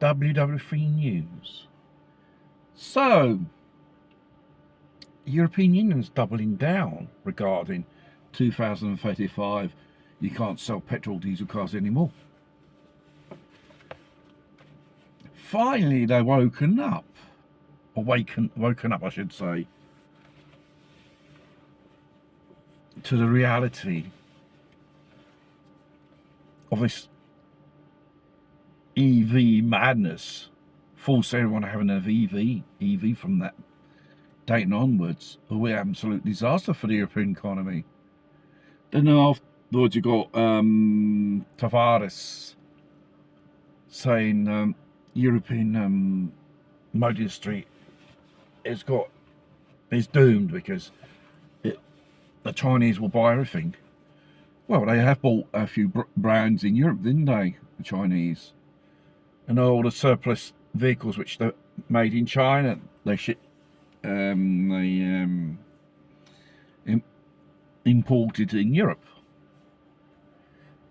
WW3 News. So, European Union's doubling down regarding 2035. You can't sell petrol diesel cars anymore. Finally, they've woken up, woken up, I should say, to the reality of this EV madness. Force everyone having an EV from that date onwards. It will be an absolute disaster for the European economy. Then afterwards you got Tavares saying European motor industry is doomed because the Chinese will buy everything. Well, they have bought a few brands in Europe, didn't they? The Chinese. And all the surplus vehicles which they made in China, they imported in Europe.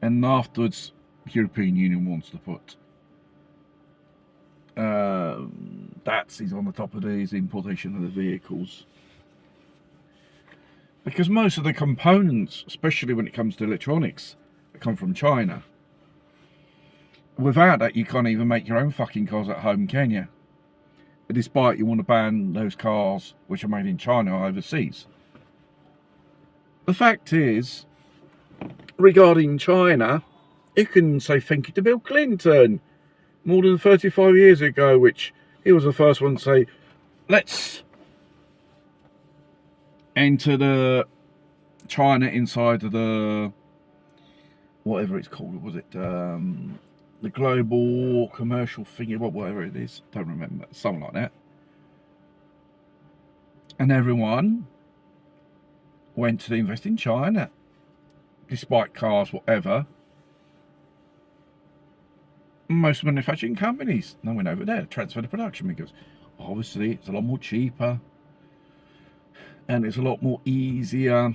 And afterwards, the European Union wants to put taxes on the top of these importation of the vehicles. Because most of the components, especially when it comes to electronics, come from China. Without that, you can't even make your own fucking cars at home, can you? Despite you want to ban those cars which are made in China or overseas. The fact is, regarding China, you can say thank you to Bill Clinton. More than 35 years ago, which he was the first one to say, let's enter the China inside of the, whatever it's called, was it the global commercial thingy, whatever it is, don't remember, something like that. And everyone went to invest in China, despite cars, whatever. Most manufacturing companies, they went over there, transferred the production because obviously it's a lot more cheaper and it's a lot more easier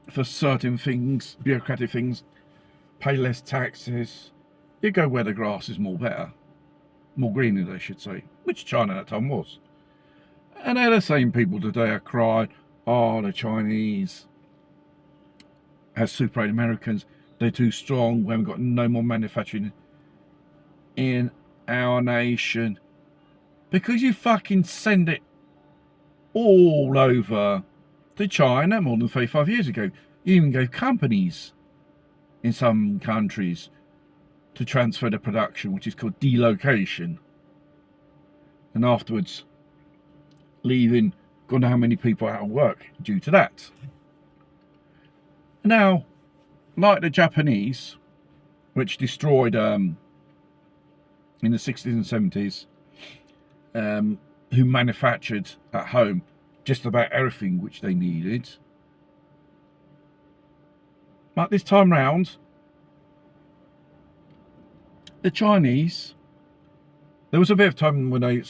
for certain things, bureaucratic things, pay less taxes. You go where the grass is more greener, they should say, which China at that time was. And they're the same people today are crying, oh, the Chinese as super Americans, they're too strong, we haven't got no more manufacturing in our nation. Because you fucking send it all over to China more than 35 years ago. You even gave companies in some countries to transfer the production, which is called delocation. And afterwards, leaving God knows how many people out of work due to that. Now, like the Japanese, which destroyed in the 60s and 70s, who manufactured at home just about everything which they needed. But this time round, the Chinese, there was a bit of time when they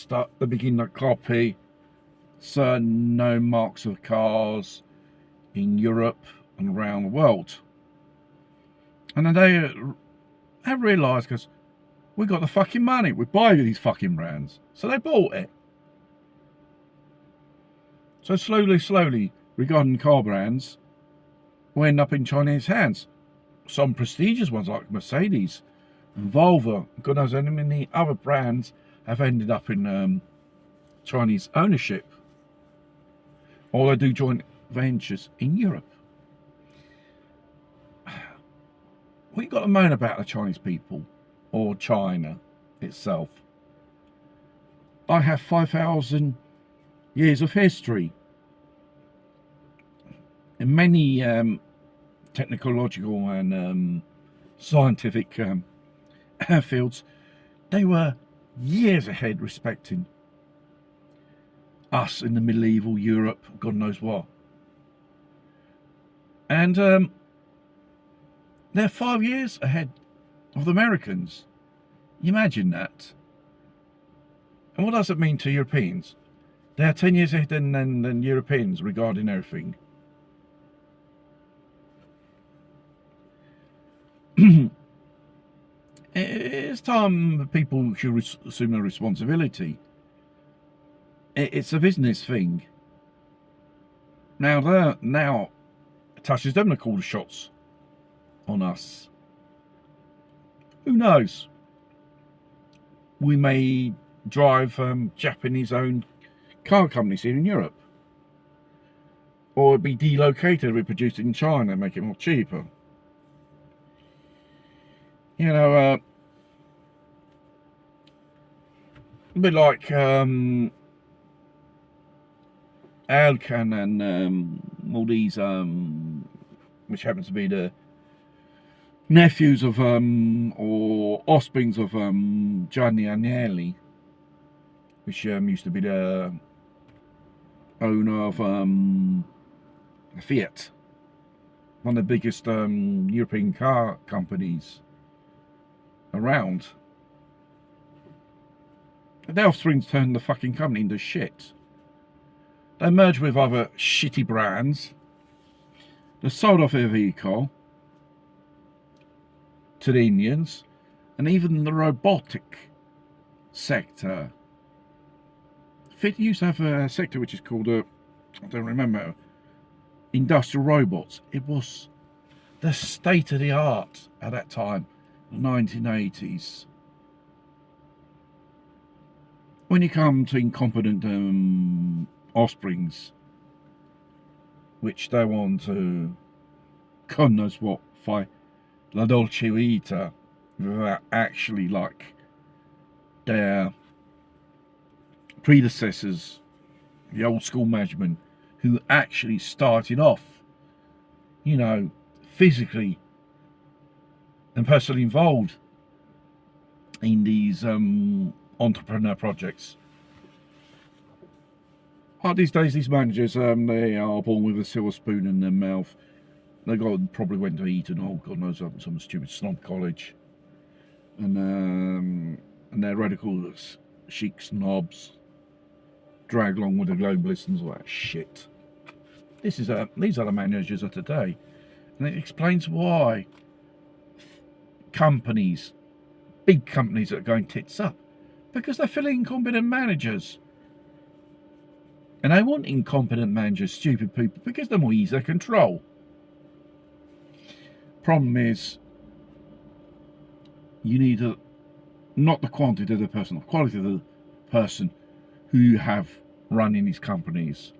begin to copy certain known marks of cars in Europe and around the world. And then they have realised, because we got the fucking money, we buy these fucking brands. So they bought it. So slowly, regarding car brands, will end up in Chinese hands. Some prestigious ones like Mercedes and Volvo, God knows how many other brands have ended up in Chinese ownership. Or they do joint ventures in Europe. We got to moan about the Chinese people or China itself. I have 5,000 years of history in many technological and scientific fields. They were years ahead respecting us in the medieval Europe, God knows what. And they're 5 years ahead of the Americans. Imagine that. And what does it mean to Europeans? They're 10 years ahead than Europeans regarding everything. It's time people should assume their responsibility. It's a business thing. Now it touches them to call the shots on us. Who knows? We may drive Japanese-owned car companies here in Europe, or be delocated, be produced in China, make it more cheaper. You know, a bit like Alcan and all these, which happens to be the nephews of or offsprings of Gianni Agnelli, which used to be the owner of Fiat, one of the biggest European car companies around. The offsprings turned the fucking company into shit. They merged with other shitty brands. They sold off their vehicle to the Indians, and even the robotic sector. Fit used to have a sector which is called, I don't remember, industrial robots. It was the state of the art at that time, the 1980s. When you come to incompetent offsprings, which they want to, God knows what, fight La Dolce Vita, without actually like their predecessors, the old school management, who actually started off, you know, physically and personally involved in these entrepreneur projects. But these days, these managers, they are born with a silver spoon in their mouth. They probably went to Eton, oh God knows, some stupid snob college, and they're radical chic snobs, drag along with the globalists and all that shit. These are the managers of today, and it explains why companies, big companies, are going tits up, because they're filling incompetent managers. And they want incompetent managers, stupid people, because they're more easy to control. Problem is, you need not the quantity of the person, the quality of the person who you have running these companies.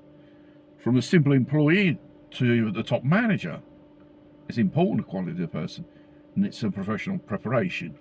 From a simple employee to the top manager, it's important, the quality of the person, and it's a professional preparation.